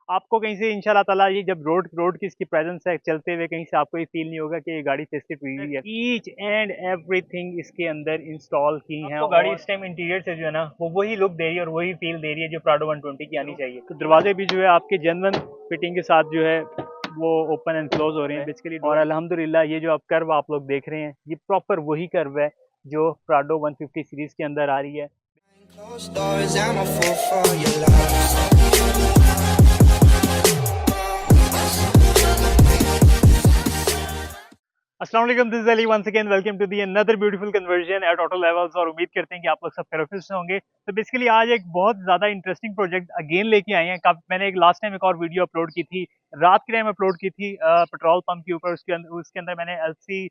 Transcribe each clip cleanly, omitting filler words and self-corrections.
आपको कहीं से इंशाल्लाह ताला ये जब रोड रोड की इसकी प्रेजेंस है चलते हुए कहीं से आपको ये फील नहीं होगा कि ये गाड़ी फेसलिफ्ट हुई हुई है। ईच एंड एवरीथिंग इसके अंदर इंस्टॉल की है। आपको गाड़ी इस टाइम इंटीरियर से जो है ना वो वही लुक दे रही है और वही फील दे रही है जो प्राडो 120 की आनी चाहिए। तो दरवाजे भी जो है आपके जेन्युइन फिटिंग के साथ जो है वो ओपन एंड क्लोज हो रहे हैं बेसिकली। और अल्हम्दुलिल्लाह ये जो आप कर्व आप लोग देख रहे हैं ये प्रॉपर वही कर्व है जो प्राडो 150 सीरीज के अंदर आ रही है। Closed doors, I'm a fool for your love. अस्सलाम वालेकुम, this is Ali once again welcome to the another beautiful conversion at auto levels. और उम्मीद करते हैं कि आप लोग सब खैरियत से होंगे। तो बेसिकली आज एक बहुत ज़्यादा इंटरेस्टिंग प्रोजेक्ट अगेन लेके आए हैं। मैंने एक लास्ट टाइम एक और वीडियो अपलोड की थी, रात के टाइम अपलोड की थी पेट्रोल पंप के ऊपर। उसके अंदर मैंने LC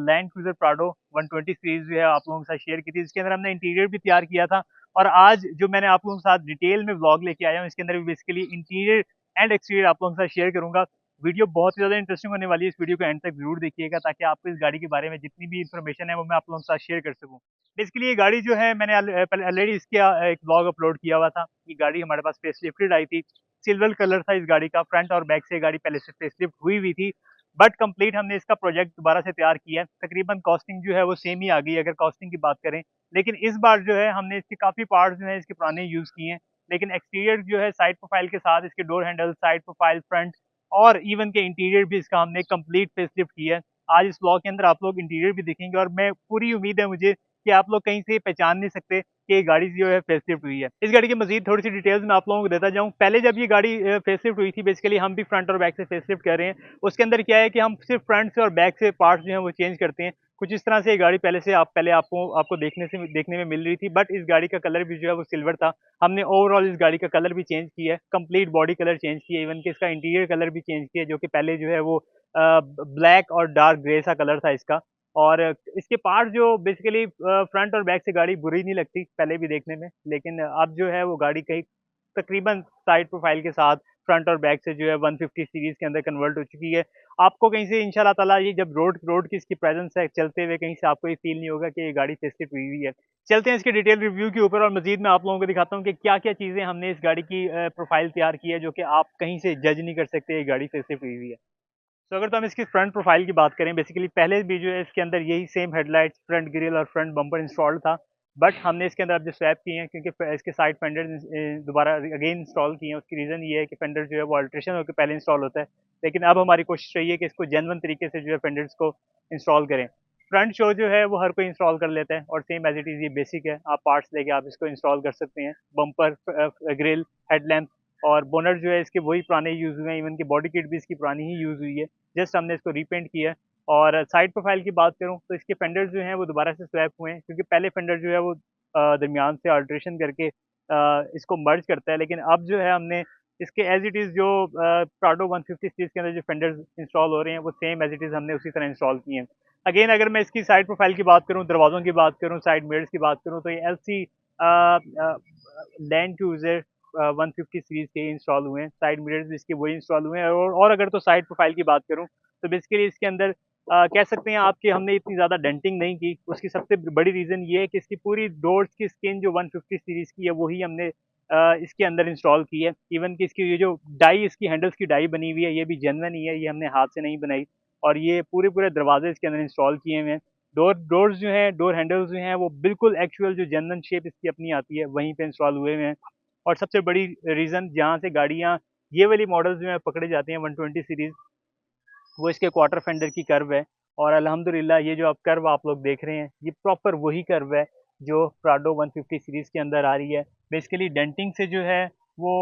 land cruiser Prado 120 series जो है आप लोगों के साथ शेयर की थी, जिसके अंदर हमने इंटीरियर भी तैयार किया था। और आज जो मैंने आप लोगों के साथ डिटेल में व्लॉग लेके आया हूँ, इसके अंदर भी बेसिकली इंटीरियर एंड एक्सटीरियर आप लोगों के साथ शेयर करूंगा। वीडियो बहुत ही ज़्यादा इंटरेस्टिंग होने वाली है, इस वीडियो को एंड तक जरूर देखिएगा ताकि आपको इस गाड़ी के बारे में जितनी भी इन्फॉर्मेशन है वो मैं आप लोगों के साथ शेयर कर सकूं। बेसिकली ये गाड़ी जो है मैंने ऑलरेडी इसका एक ब्लॉग अपलोड किया हुआ था। ये गाड़ी हमारे पास फेसलिफ्टेड आई थी, सिल्वर कलर था इस गाड़ी का। फ्रंट और बैक से गाड़ी पहले से फेसलिफ्ट हुई हुई थी, बट कंप्लीट हमने इसका प्रोजेक्ट दोबारा से तैयार किया है। तकरीबन कॉस्टिंग जो है वो सेम ही आ गई अगर कॉस्टिंग की बात करें, लेकिन इस बार जो है हमने इसके काफ़ी पार्ट्स जो है इसके पुराने यूज़ किए हैं। लेकिन एक्सटीरियर जो है साइड प्रोफाइल के साथ इसके door handle, side profile, front और इवन के इंटीरियर भी इसका हमने कंप्लीट फेसलिफ्ट किया है। आज इस ब्लॉग के अंदर आप लोग इंटीरियर भी देखेंगे और मैं पूरी उम्मीद है मुझे कि आप लोग कहीं से पहचान नहीं सकते कि ये गाड़ी जो है फेसलिफ्ट हुई है। इस गाड़ी की मजीद थोड़ी सी डिटेल्स मैं आप लोगों को देता जाऊँ। पहले जब ये गाड़ी फेसलिफ्ट हुई थी, बेसिकली हम भी फ्रंट और बैक से फेसलिफ्ट कर रहे हैं। उसके अंदर क्या है कि हम सिर्फ फ्रंट से और बैक से पार्ट्स जो है वो चेंज करते हैं। कुछ इस तरह से ये गाड़ी पहले आपको देखने में मिल रही थी, बट इस गाड़ी का कलर भी जो है वो सिल्वर था। हमने ओवरऑल इस गाड़ी का कलर भी चेंज किया है, कंप्लीट बॉडी कलर चेंज किया है, इवन कि इसका इंटीरियर कलर भी चेंज किया है, जो कि पहले जो है वो ब्लैक और डार्क ग्रे सा कलर था इसका। और इसके पार्ट जो बेसिकली फ्रंट और बैक से गाड़ी बुरी नहीं लगती पहले भी देखने में, लेकिन अब जो है वो गाड़ी कहीं तकरीबन साइड प्रोफाइल के साथ फ्रंट और बैक से जो है 150 सीरीज के अंदर कन्वर्ट हो चुकी है। आपको कहीं से इंशाल्लाह ताला ये जब रोड रोड की इसकी प्रेजेंस है चलते हुए कहीं से आपको ये फील नहीं होगा कि ये गाड़ी फेसलिफ्ट हुई हुई है। चलते हैं इसके डिटेल रिव्यू के ऊपर और मजीद मैं आप लोगों को दिखाता हूँ कि क्या क्या चीज़ें हमने इस गाड़ी की प्रोफाइल तैयार की है, जो कि आप कहीं से जज नहीं कर सकते ये गाड़ी फेसलिफ्ट हुई हुई है। तो अगर तो हम इसकी फ्रंट प्रोफाइल की बात करें, बेसिकली पहले भी जो है इसके अंदर यही सेम हेडलाइट्स, फ्रंट ग्रिल और फ्रंट बम्पर इंस्टॉल्ड था। बट हमने इसके अंदर अब जो स्वैप किए हैं, क्योंकि इसके साइड फेंडर दोबारा अगेन इंस्टॉल किए हैं। उसकी रीज़न ये है कि फेंडर जो है वो अल्ट्रेशन होकर पहले इंस्टॉल होता है, लेकिन अब हमारी कोशिश रही है कि इसको जेन्युइन तरीके से जो है फेंडर्स को इंस्टॉल करें। फ्रंट शो जो है वो हर कोई इंस्टॉल कर लेता है और सेम एज इट इज़ ये बेसिक है, आप पार्ट्स लेके आप इसको इंस्टॉल कर सकते हैं। बम्पर, ग्रिल, हेडलैम्प और बोनट जो है इसके वही पुराने यूज़ हुए हैं, इवन की बॉडी किट भी इसकी पुरानी ही यूज़ हुई है। जस्ट हमने इसको रीपेंट किया है। और साइड प्रोफाइल की बात करूँ तो इसके फेंडर्स जो हैं वो दोबारा से स्वैप हुए हैं, क्योंकि पहले फेंडर जो है वो दरमियान से अल्ट्रेशन करके इसको मर्ज करता है, लेकिन अब जो है हमने इसके एज इट इज़ जो प्राडो 150 सीरीज के अंदर जो फेंडर्स इंस्टॉल हो रहे हैं वो सेम एज इट इज़ हमने उसी तरह इंस्टॉल किए हैं। अगेन अगर मैं इसकी साइड प्रोफाइल की बात करूँ, दरवाज़ों की बात करूँ, साइड मिरर्स की बात करूँ, तो ये L C land cruiser 150 series के इंस्टॉल हुए हैं। साइड मिरर्स भी इसके वही इंस्टॉल हुए हैं। और अगर तो साइड प्रोफाइल की बात करूँ तो बेसिकली इसके अंदर कह सकते हैं आप कि हमने इतनी ज़्यादा डेंटिंग नहीं की। उसकी सबसे बड़ी रीज़न ये है कि इसकी पूरी डोर्स की स्किन जो 150 सीरीज़ की है वही हमने इसके अंदर इंस्टॉल की है। इवन कि इसकी ये जो डाई, इसकी हैंडल्स की डाई बनी हुई है, ये भी जेन्युइन ही है, ये हमने हाथ से नहीं बनाई। और ये पूरे पूरे दरवाजे इसके अंदर इंस्टॉल किए हुए हैं। डोर्स जो हैं, डोर हैंडल्स जो हैं वो बिल्कुल एक्चुअल जो जेन्युइन शेप इसकी अपनी आती है वहीं पे इंस्टॉल हुए हुए हैं। और सबसे बड़ी रीज़न जहाँ से गाड़ियाँ ये वाली मॉडल्स जो हैं पकड़े जाते हैं 120 सीरीज़, वो इसके क्वार्टर फेंडर की कर्व है। और अल्हम्दुलिल्लाह ये जो आप कर्व आप लोग देख रहे हैं ये प्रॉपर वही कर्व है जो प्राडो 150 सीरीज़ के अंदर आ रही है। बेसिकली डेंटिंग से जो है वो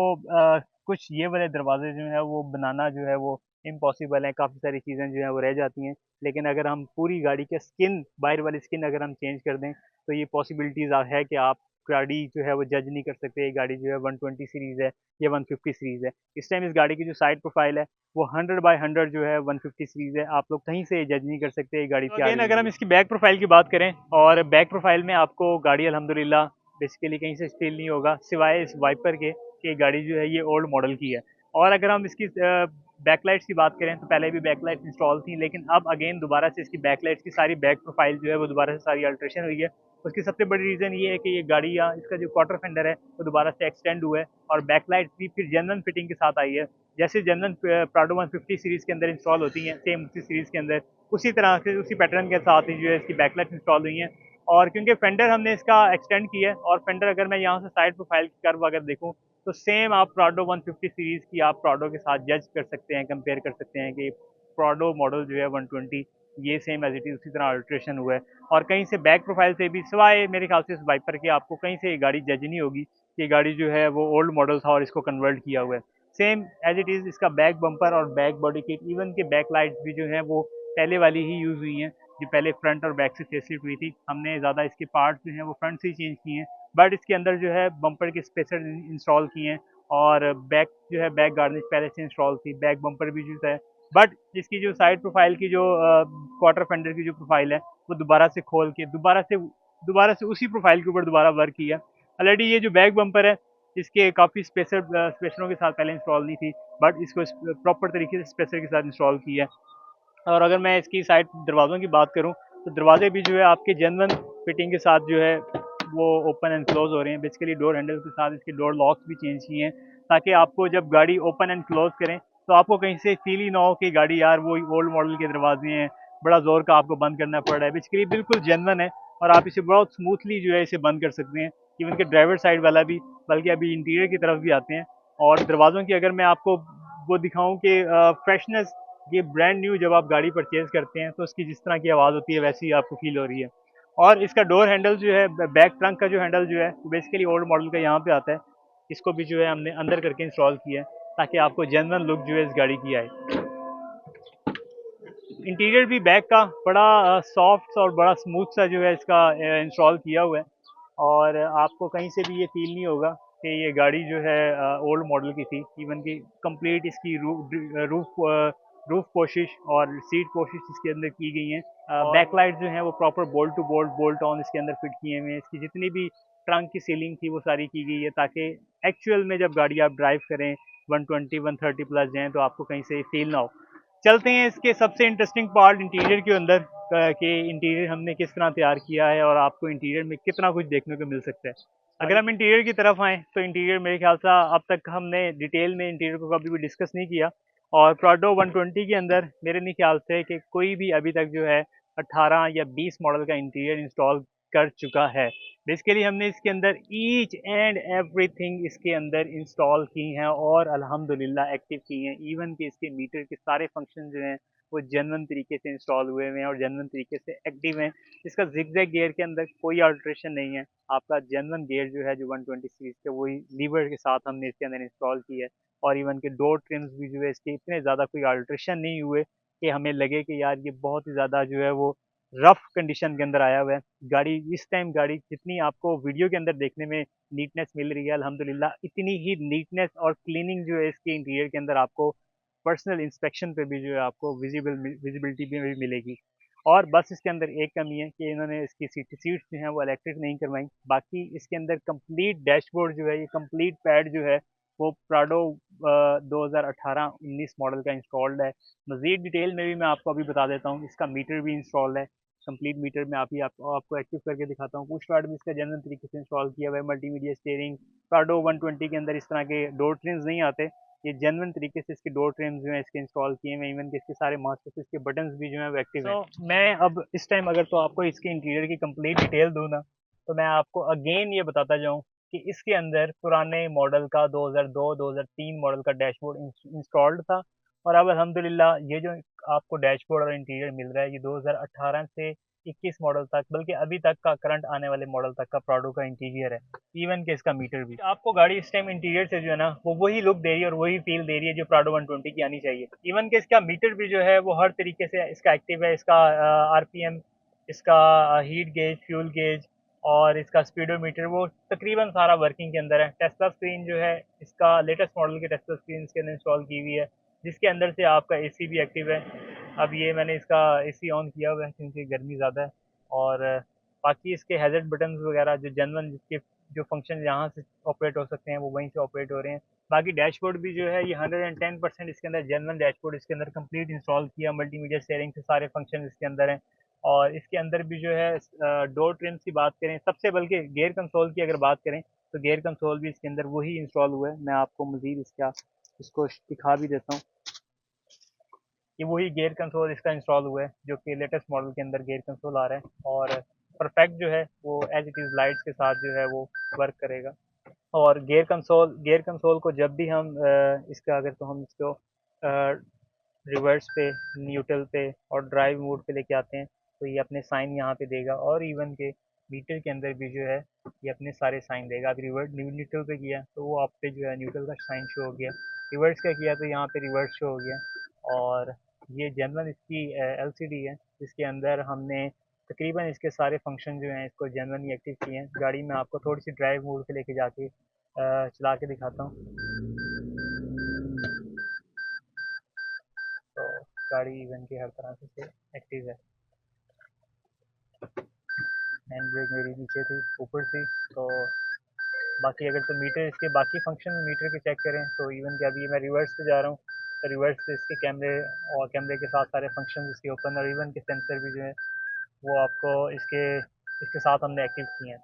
कुछ ये वाले दरवाजे जो है वो बनाना जो है वो इम्पॉसिबल है, काफ़ी सारी चीज़ें जो है वो रह जाती हैं। लेकिन अगर हम पूरी गाड़ी के स्किन, बाहर वाली स्किन अगर हम चेंज कर दें तो ये पॉसिबिलिटीज़ है कि आप गाड़ी जो है वो जज नहीं कर सकते ये गाड़ी जो है 120 सीरीज़ है या 150 सीरीज़ है। इस टाइम इस गाड़ी की जो साइड प्रोफाइल है वो 100/100 जो है 150 सीरीज है। आप लोग कहीं से जज नहीं कर सकते ये गाड़ी। तो अगेन अगर हम इसकी बैक प्रोफाइल की बात करें, और बैक प्रोफाइल में आपको गाड़ी अल्हम्दुलिल्लाह बेसिकली कहीं से फील नहीं होगा सिवाय इस वाइपर के कि गाड़ी जो है ये ओल्ड मॉडल की है। और अगर हम इसकी बैकलाइट्स की बात करें तो पहले भी बैकलाइट इंस्टॉल थी, लेकिन अब अगेन दोबारा से इसकी बैकलाइट्स की सारी बैक प्रोफाइल जो है वो दोबारा से सारी अल्ट्रेशन हुई है। उसकी सबसे बड़ी रीज़न ये है कि ये गाड़ियाँ इसका जो क्वार्टर फेंडर है वो दोबारा से एक्सटेंड हुआ है और बैकलाइट भी फिर जेन्युइन फिटिंग के साथ आई है। जैसे जेन्युइन प्राडो 150 सीरीज़ के अंदर इंस्टॉल होती हैं सेम उसी सीरीज़ के अंदर, उसी तरह से उसी पैटर्न के साथ ही जो है इसकी बैकलाइट इंस्टॉल हुई हैं। और क्योंकि फेंडर हमने इसका एक्सटेंड किया है और फेंडर अगर मैं यहाँ से साइड प्रोफाइल की कर्व अगर देखूँ तो सेम आप प्राडो 150 सीरीज़ की आप प्राडो के साथ जज कर सकते हैं, कंपेयर कर सकते हैं कि प्राडो मॉडल जो है 120 ये सेम एज इट इज़ उसी तरह अल्ट्रेशन हुआ है। और कहीं से बैक प्रोफाइल से भी सिवाय मेरे ख्याल से इस वाइपर के आपको कहीं से ये गाड़ी जज नहीं होगी कि ये गाड़ी जो है वो ओल्ड मॉडल था और इसको कन्वर्ट किया हुआ है। सेम एज इट इज़ इसका बैक बम्पर और बैक बॉडी किट इवन के बैक लाइट्स भी जो है वो पहले वाली ही यूज़ हुई हैं जो पहले फ्रंट और बैक से फेसलिफ्ट हुई थी। हमने ज़्यादा इसके पार्ट्स जो हैं वो फ्रंट से ही चेंज किए हैं, बट इसके अंदर जो है बम्पर के स्पेसर इंस्टॉल किए हैं और बैक जो है बैक गार्निश पहले से इंस्टॉल थी, बैक बम्पर भी जो है। बट इसकी जो साइड प्रोफाइल की जो क्वार्टर फेंडर की जो प्रोफाइल है वो दोबारा से खोल के दोबारा से उसी प्रोफाइल के ऊपर दोबारा वर्क किया। ऑलरेडी ये जो बैक बम्पर है इसके काफ़ी स्पेसरों के साथ पहले इंस्टॉल नहीं थी, बट इसको प्रॉपर तरीके से स्पेसर के साथ इंस्टॉल किया है। और अगर मैं इसकी साइड दरवाज़ों की बात करूँ तो दरवाजे भी जो है आपके जेन्युइन फिटिंग के साथ जो है वो ओपन एंड क्लोज हो रहे हैं। बेसिकली डोर हैंडल के साथ इसके डोर लॉक्स भी चेंज किए हैं ताकि आपको जब गाड़ी ओपन एंड क्लोज करें तो आपको कहीं से फील ही ना हो कि गाड़ी यार वो ओल्ड मॉडल के दरवाजे हैं, बड़ा ज़ोर का आपको बंद करना पड़ रहा है। बेसिकली बिल्कुल जेन्युइन है और आप इसे बहुत स्मूथली जो है इसे बंद कर सकते हैं, इवन के ड्राइवर साइड वाला भी। बल्कि अभी इंटीरियर की तरफ भी आते हैं और दरवाज़ों की अगर मैं आपको वो दिखाऊं कि फ्रेशनेस, ये ब्रांड न्यू जब आप गाड़ी परचेज करते हैं तो उसकी जिस तरह की आवाज़ होती है वैसी ही आपको फील हो रही है। और इसका डोर हैंडल जो है बैक ट्रंक का जो हैंडल जो है बेसिकली ओल्ड मॉडल का यहाँ पे आता है। इसको भी जो है हमने अंदर करके इंस्टॉल किया है ताकि आपको जेन्युइन लुक जो है इस गाड़ी की आए। इंटीरियर भी बैक का बड़ा सॉफ्ट और बड़ा स्मूथ सा जो है इसका इंस्टॉल किया हुआ है और आपको कहीं से भी ये फील नहीं होगा कि ये गाड़ी जो है ओल्ड मॉडल की थी। इवन की कंप्लीट इसकी रूफ कोशिश और सीट कोशिश इसके अंदर की गई हैं। बैक लाइट जो है वो proper bolt to bolt on इसके अंदर फिट किए हुए हैं। इसकी जितनी भी ट्रंक की सीलिंग थी वो सारी की गई है ताकि एक्चुअल में जब गाड़ी आप ड्राइव करें 120 130 प्लस जाएँ तो आपको कहीं से फील ना हो। चलते हैं इसके सबसे इंटरेस्टिंग पार्ट इंटीरियर के अंदर कि इंटीरियर हमने किस तरह तैयार किया है और आपको इंटीरियर में कितना कुछ देखने को मिल सकता है। अगर हम इंटीरियर की तरफ आएँ तो इंटीरियर मेरे ख्याल से अब तक हमने डिटेल में इंटीरियर को कभी भी डिस्कस नहीं किया और प्राडो 120 के अंदर मेरे नहीं ख्याल से कि कोई भी अभी तक जो है 18 या 20 मॉडल का इंटीरियर इंस्टॉल कर चुका है। बेसिकली हमने इसके अंदर ईच एंड एवरीथिंग इसके अंदर इंस्टॉल की हैं और अल्हम्दुलिल्लाह एक्टिव की हैं। इवन कि इसके मीटर के सारे फंक्शन जो हैं वो जेन्युइन तरीके से इंस्टॉल हुए हुए हैं और जेन्युइन तरीके से एक्टिव हैं। इसका जिगजैग गियर के अंदर कोई अल्ट्रेशन नहीं है। आपका जेन्युइन गियर जो है जो 120 सीरीज का वही लीवर के साथ हमने इसके अंदर इंस्टॉल की है। और इवन के डोर ट्रिम्स भी जो है इसके इतने ज़्यादा कोई अल्ट्रेशन नहीं हुए कि हमें लगे कि यार ये बहुत ही ज़्यादा जो है वो रफ कंडीशन के अंदर आया हुआ है। गाड़ी इस टाइम गाड़ी जितनी आपको वीडियो के अंदर देखने में नीटनेस मिल रही है अल्हम्दुलिल्लाह इतनी ही नीटनेस और क्लीनिंग जो है इसके इंटीरियर के अंदर आपको पर्सनल इंस्पेक्शन पे भी जो है आपको विजिबिलिटी भी मिलेगी। और बस इसके अंदर एक कमी है कि इन्होंने इसकी सीट्स जो हैं वो इलेक्ट्रिक नहीं करवाई। बाकी इसके अंदर कंप्लीट डैशबोर्ड जो है ये कंप्लीट पैड जो है वो प्राडो 2018-19 मॉडल का इंस्टॉल्ड है। मज़ीद डिटेल में भी मैं आपको अभी बता देता हूँ। इसका मीटर भी इंस्टॉल्ड है, कंप्लीट मीटर में आपको एक्टिव करके दिखाता हूँ। पुश स्टार्ट भी इसका जेन्युइन तरीके से इंस्टॉल किया हुआ है। मल्टीमीडिया स्टीयरिंग, प्राडो 120 के अंदर इस तरह के डोर ट्रिम्स नहीं आते। ये जेन्युइन तरीके से इसके डोर ट्रिम्स जो हैं इसके इंस्टॉल किए हुए हैं। इवन कि इसके सारे मास्टर इसके बटन्स भी जो हैं वो एक्टिव हैं। मैं अब इस टाइम अगर तो आपको इसके इंटीरियर की कंप्लीट डिटेल दूँ ना तो मैं आपको अगेन ये बताता जाऊँ कि इसके अंदर पुराने मॉडल का 2002-2003 मॉडल का डैशबोर्ड इंस्टॉल्ड था और अब अल्हम्दुलिल्लाह ये जो आपको डैशबोर्ड और इंटीरियर मिल रहा है ये 2018 से 21 मॉडल तक, बल्कि अभी तक का करंट आने वाले मॉडल तक का प्राडो का इंटीरियर है। इवन के इसका मीटर भी आपको गाड़ी इस टाइम इंटीरियर से जो है ना वो वही लुक दे रही है और वही फील दे रही है जो प्राडो 120 की आनी चाहिए। इवन के इसका मीटर भी जो है वो हर तरीके से इसका एक्टिव है। इसका आरपीएम, इसका हीट गेज, फ्यूल गेज और इसका स्पीडोमीटर वो तकरीबन सारा वर्किंग के अंदर है। टेस्ला स्क्रीन जो है इसका लेटेस्ट मॉडल की टेस्ला स्क्रीन इसके अंदर इंस्टॉल की हुई है जिसके अंदर से आपका एसी भी एक्टिव है। अब ये मैंने इसका एसी ऑन किया हुआ है क्योंकि गर्मी ज़्यादा है। और बाकी इसके हैज़र्ड बटन्स वगैरह जो जेन्युइन जिसके जो फंक्शन यहाँ से ऑपरेट हो सकते हैं वो वहीं से ऑपरेट हो रहे हैं। बाकी डैशबोर्ड भी जो है ये 110% इसके अंदर जेन्युइन डैशबोर्ड इसके अंदर कंप्लीट इंस्टॉल किया। मल्टीमीडिया स्टीयरिंग से सारे फंक्शन इसके अंदर हैं। और इसके अंदर भी जो है डोर ट्रिम्स की बात करें, सबसे बल्कि गियर कंसोल की अगर बात करें तो गियर कंसोल भी इसके अंदर वही इंस्टॉल हुआ है। मैं आपको मज़ीद इसको दिखा भी देता हूँ कि वही गियर कंसोल इसका इंस्टॉल हुआ है, जो कि लेटेस्ट मॉडल के अंदर गियर कंसोल आ रहा है और परफेक्ट जो है वो एज इट इज़ लाइट्स के साथ जो है वो वर्क करेगा। और गियर कंसोल को जब भी हम इसका अगर तो हम इसको रिवर्स पे, न्यूट्रल पे और ड्राइव मोड पे लेके आते हैं तो ये अपने साइन यहाँ पे देगा, और इवन के मीटर के अंदर भी जो है ये अपने सारे साइन देगा। अभी रिवर्स न्यूट्रल पे किया तो वो आप पे जो है न्यूट्रल का साइन शो हो गया, रिवर्स का किया तो यहाँ पे रिवर्स शो हो गया। और ये जनरल इसकी एलसीडी है जिसके अंदर हमने तकरीबन इसके सारे फंक्शन जो हैं इसको जनरली एक्टिव किए हैं। गाड़ी में आपको थोड़ी सी ड्राइव मोड पे लेके जाके चला के दिखाता हूँ। तो गाड़ी इवन की हर तरह से एक्टिव है। हैंड ब्रेक मेरी नीचे थी, ऊपर थी। तो बाकी अगर तो मीटर इसके बाकी फंक्शन मीटर के चेक करें तो इवन कि अभी मैं रिवर्स पे जा रहा हूँ तो रिवर्स पे इसके कैमरे और कैमरे के साथ सारे फंक्शन इसके ओपन और इवन के सेंसर भी जो है वो आपको इसके इसके साथ हमने एक्टिव किए हैं।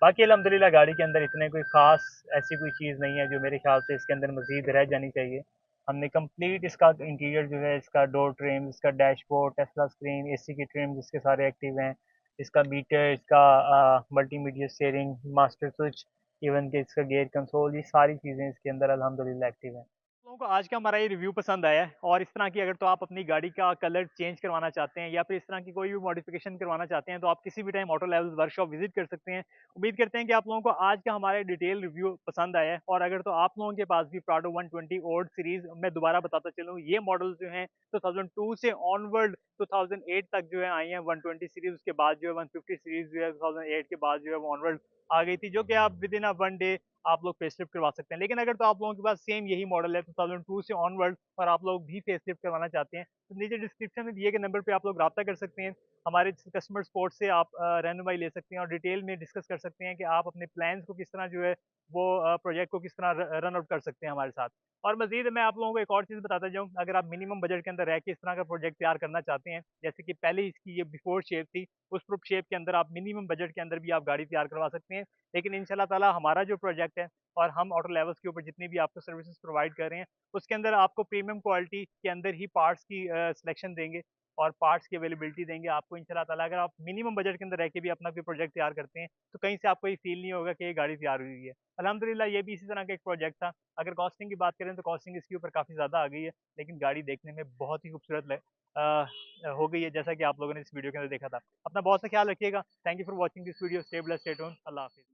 बाकी अल्हम्दुलिल्लाह गाड़ी के अंदर इतने कोई ख़ास ऐसी कोई चीज़ नहीं है जो मेरे ख्याल से इसके अंदर मज़ीद रह जानी चाहिए। हमने कंप्लीट इसका इंटीरियर जो है, इसका डोर ट्रिम, इसका डैशबोर्ड, टेस्ला स्क्रीन, एसी की ट्रिम जिसके सारे एक्टिव हैं, इसका मीटर, इसका multimedia steering, master switch, even के इसका गियर कंसोल, ये सारी चीज़ें इसके अंदर अल्हम्दुलिल्लाह एक्टिव हैं। लोगों को आज का हमारा ये रिव्यू पसंद आया है, और इस तरह की अगर तो आप अपनी गाड़ी का कलर चेंज करवाना चाहते हैं या फिर इस तरह की कोई भी मॉडिफिकेशन करवाना चाहते हैं तो आप किसी भी time auto levels workshop visit कर सकते हैं। उम्मीद करते हैं कि आप लोगों को आज का हमारा डिटेल रिव्यू पसंद आया है, और अगर तो आप लोगों के पास भी प्राडो 120 ओल्ड सीरीज, मैं दोबारा बताता चलूँ, ये मॉडल जो हैं 2002 से ऑनवर्ड 2008 तक जो है आई हैं 120 सीरीज, उसके बाद जो है 150 सीरीज जो है 2008 के बाद जो है वो ऑनवर्ड आ गई थी, जो कि आप with in a one day आप लोग फेसलिफ्ट करवा सकते हैं। लेकिन अगर तो आप लोगों के पास सेम यही मॉडल है 2002 से ऑनवर्ड और आप लोग भी फेसलिफ्ट करवाना चाहते हैं तो नीचे डिस्क्रिप्शन में दिए गए नंबर पे आप लोग रब्ता कर सकते हैं। हमारे कस्टमर सपोर्ट से आप रहनुमाई ले सकते हैं और डिटेल में डिस्कस कर सकते हैं कि आप अपने प्लान्स को किस तरह जो है वो प्रोजेक्ट को किस तरह रन आउट कर सकते हैं हमारे साथ। और मजीद मैं आप लोगों को एक और चीज़ बताता जाऊँ, अगर आप मिनिमम बजट के अंदर रह के इस तरह का प्रोजेक्ट तैयार करना चाहते हैं, जैसे कि पहले इसकी ये बिफोर शेप थी, उस शेप के अंदर आप मिनिमम बजट के अंदर भी आप गाड़ी तैयार करवा सकते हैं। लेकिन इंशाल्लाह ताला हमारा जो प्रोजेक्ट है और हम ऑटो लेवल्स के ऊपर जितनी भी आपको सर्विसेज प्रोवाइड कर रहे हैं उसके अंदर आपको प्रीमियम क्वालिटी के अंदर ही पार्ट्स की सिलेक्शन देंगे और पार्ट्स की अवेलेबिलिटी देंगे आपको इंशाल्लाह ताला। अगर आप मिनिमम बजट के अंदर रह के भी अपना कोई प्रोजेक्ट तैयार करते हैं तो कहीं से आपको ये फील नहीं होगा कि ये गाड़ी तैयार हुई है। अल्हम्दुलिल्लाह ये भी इसी तरह का एक प्रोजेक्ट था। अगर कॉस्टिंग की बात करें तो कॉस्टिंग इसके ऊपर काफ़ी ज़्यादा आ गई है, लेकिन गाड़ी देखने में बहुत ही खूबसूरत हो गई है, जैसा कि आप लोगों ने इस वीडियो के अंदर देखा था। अपना बहुत सा ख्याल रखिएगा। Thank you for watching this video. Stay blessed, stay tuned. अल्लाह हाफिज़।